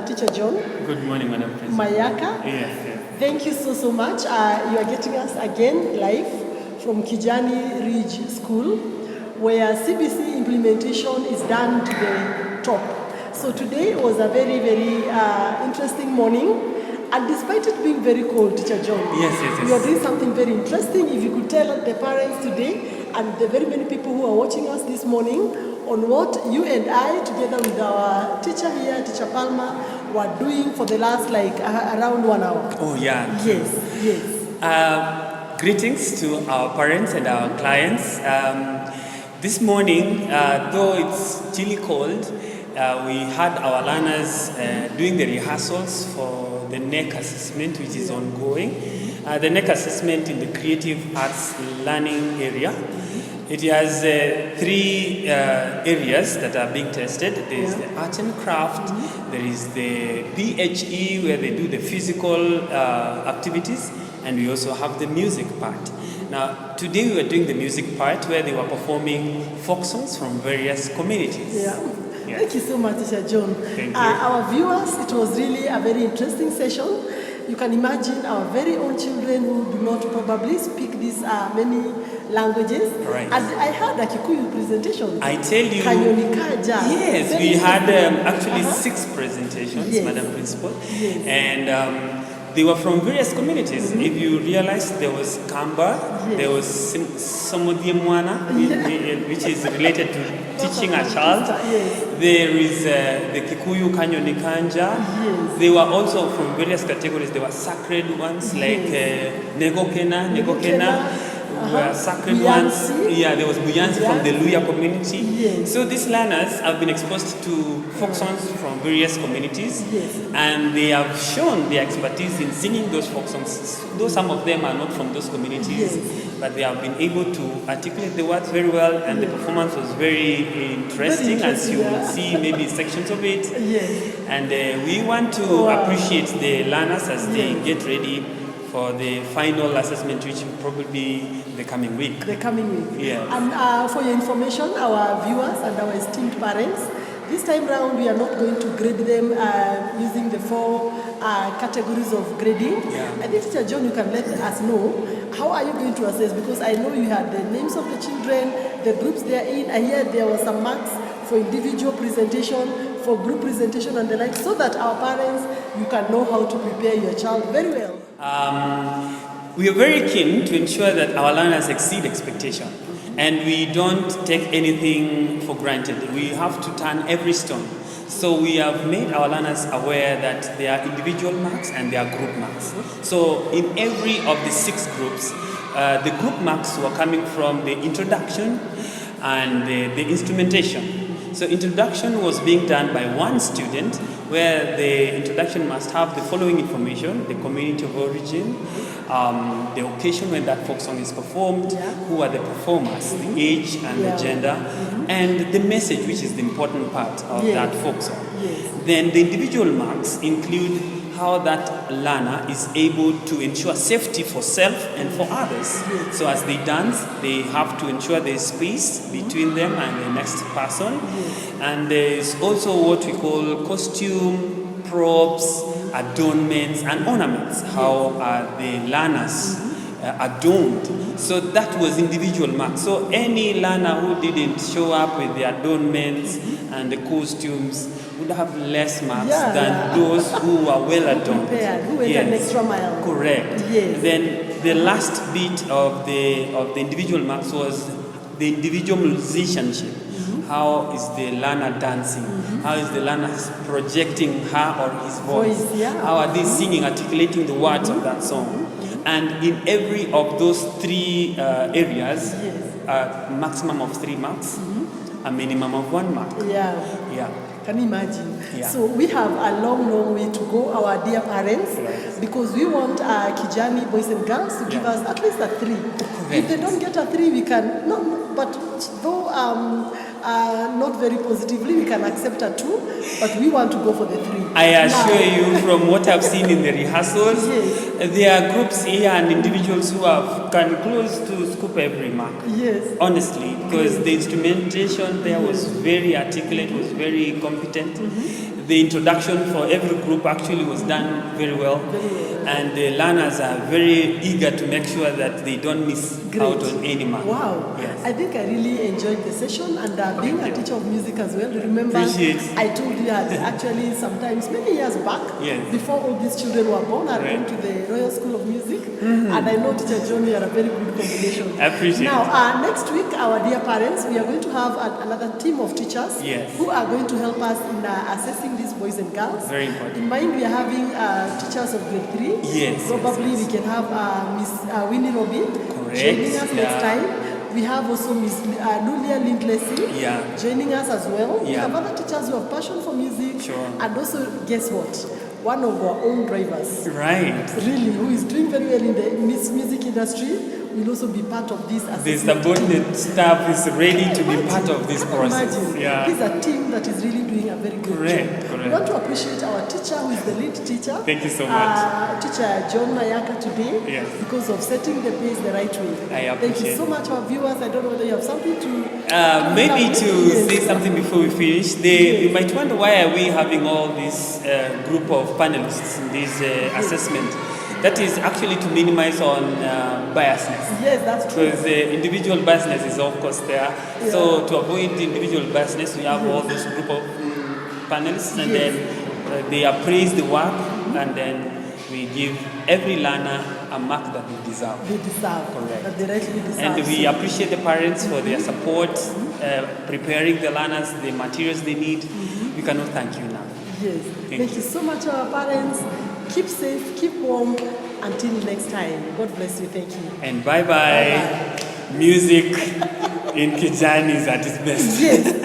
Teacher John. Good morning, Madam Principal. Mayaka. Yes. Thank you so much. You are getting us again live from Kijani Ridge School, where CBC implementation is done to the top. So today was a very, very interesting morning. And despite it being very cold, Teacher John, Yes. we are doing something very interesting. If you could tell the parents today and the very many people who are watching us this morning on what you and I, together with our teacher here, Teacher Palmer, were doing for the last around 1 hour. Oh, yeah. Yes. Greetings to our parents and our clients. This morning, though it's chilly cold, we had our learners doing the rehearsals for the KNEC assessment, which is ongoing. The KNEC assessment in the Creative Arts Learning area. It has 3 areas that are being tested. There is the art and craft, there is the PHE where they do the physical activities, and we also have the music part. Now, today we were doing the music part where they were performing folk songs from various communities. Yeah. Thank you so much, Teacher John. Thank you. Our viewers, it was really a very interesting session. You can imagine our very own children who do not probably speak these many languages. Right. And I heard a Kikuyu presentation. I tell you, Kijani Ridge. yes, we had actually 6 presentations, Yes. Madam Principal, Yes. and they were from various communities. If you realize, there was Kamba, Yes. there was Somodiemwana, which is related to teaching a child. Yes. There is the Kikuyu Kijani Ridge. Yes. They were also from various categories. There were sacred ones like Negokena. Were sacred ones. Buyansi. Yeah, there was Buyansi from the Luya community. Yes. So these learners have been exposed to folk songs from various communities, Yes. and they have shown their expertise in singing those folk songs. Though some of them are not from those communities, Yes. but they have been able to articulate the words very well, and the performance was very interesting, as you will see maybe sections of it. Yes. And we want to appreciate the learners as they get ready for the final assessment, which will probably be the coming week. The coming week. Yes. And for your information, our viewers and our esteemed parents, this time round we are not going to grade them using the 4 categories of grading. Yeah. I think, Teacher John, you can let us know, how are you going to assess? Because I know you had the names of the children, the groups they are in. I hear there was some marks for individual presentation, for group presentation and the like, so that our parents, you can know how to prepare your child very well. We are very keen to ensure that our learners exceed expectation, and we don't take anything for granted. We have to turn every stone. So we have made our learners aware that there are individual marks and there are group marks. So in every of the 6 groups, the group marks were coming from the introduction and the instrumentation. So introduction was being done by 1 student, where the introduction must have the following information: the community of origin, the occasion when that folk song is performed, who are the performers, the age and the gender, and the message, which is the important part of that folk song. Yes. Then the individual marks include how that learner is able to ensure safety for self and for others. Yes. So as they dance, they have to ensure there is space between them and the next person. Yes. And there is also what we call costume, props, adornments, and ornaments. How are the learners adorned? So that was individual marks. So any learner who didn't show up with the adornments and the costumes would have less marks than those who were well adorned. Prepared, who went an extra mile. Correct. Yes. Then the last bit of the individual marks was the individual musicianship. How is the learner dancing? How is the learner projecting her or his voice? How are they singing, articulating the words of that song? And in every of those 3 areas, a maximum of 3 marks, a minimum of 1 mark. Yeah. Can you imagine? Yeah. So we have a long, long way to go, our dear parents, because we want Kijani boys and girls to give us at least a 3. If they don't get a 3, we can, but though not very positively, we can accept a 2, but we want to go for the 3. I assure you, from what I've seen in the rehearsals, there are groups here and individuals who have come close to scoop every mark. Yes. Honestly, because the instrumentation there was very articulate, was very competent. The introduction for every group actually was done very well, and the learners are very eager to make sure that they don't miss out on any mark. Wow. Yes. I think I really enjoyed the session, and being a teacher of music as well, remember Appreciate. I told you that actually sometimes many years back, Yes. before all these children were born, I went to the Royal School of Music, and I know Teacher John, you are a very good combination. I appreciate Now, next week, our dear parents, we are going to have another team of teachers Yes. who are going to help us in assessing these boys and girls. Very important. In mind, we are having teachers of grade 3. Yes, Probably yes, we can have Miss Winnie Robin joining us next time. We have also Miss Lulia Lindlessy joining us as well. We have other teachers who have passion for music. Sure. And also, guess what? One of our own drivers. Right. Really, who is doing very well in the music industry, will also be part of this The assessment. subordinate staff is ready to be part of this process. Imagine. Yeah. This is a team that is really doing a very good Correct, job. correct. We want to appreciate our teacher, who is the lead teacher. Thank you so much. Teacher John Mayaka today, Yes. because of setting the pace the right way. I Thank you appreciate so much, our viewers. I don't know whether you have something to... Maybe to Yes. say something before we finish. You might wonder, why are we having all this group of panelists in this assessment? That is actually to minimize on biasness. Yes, that's true. Because individual biasness is of course there. So to avoid individual biasness, we have all this group of panelists, and then they appraise the work, and then we give every learner a mark that they deserve. They deserve. Correct. That they rightly deserve. And we appreciate the parents for their support, preparing the learners, the materials they need. We cannot thank you enough. Yes. Thank you so much, our parents. Keep safe, keep warm. Until next time. God bless you. Thank you. And bye-bye. Music in Kijani is at its best. Yes.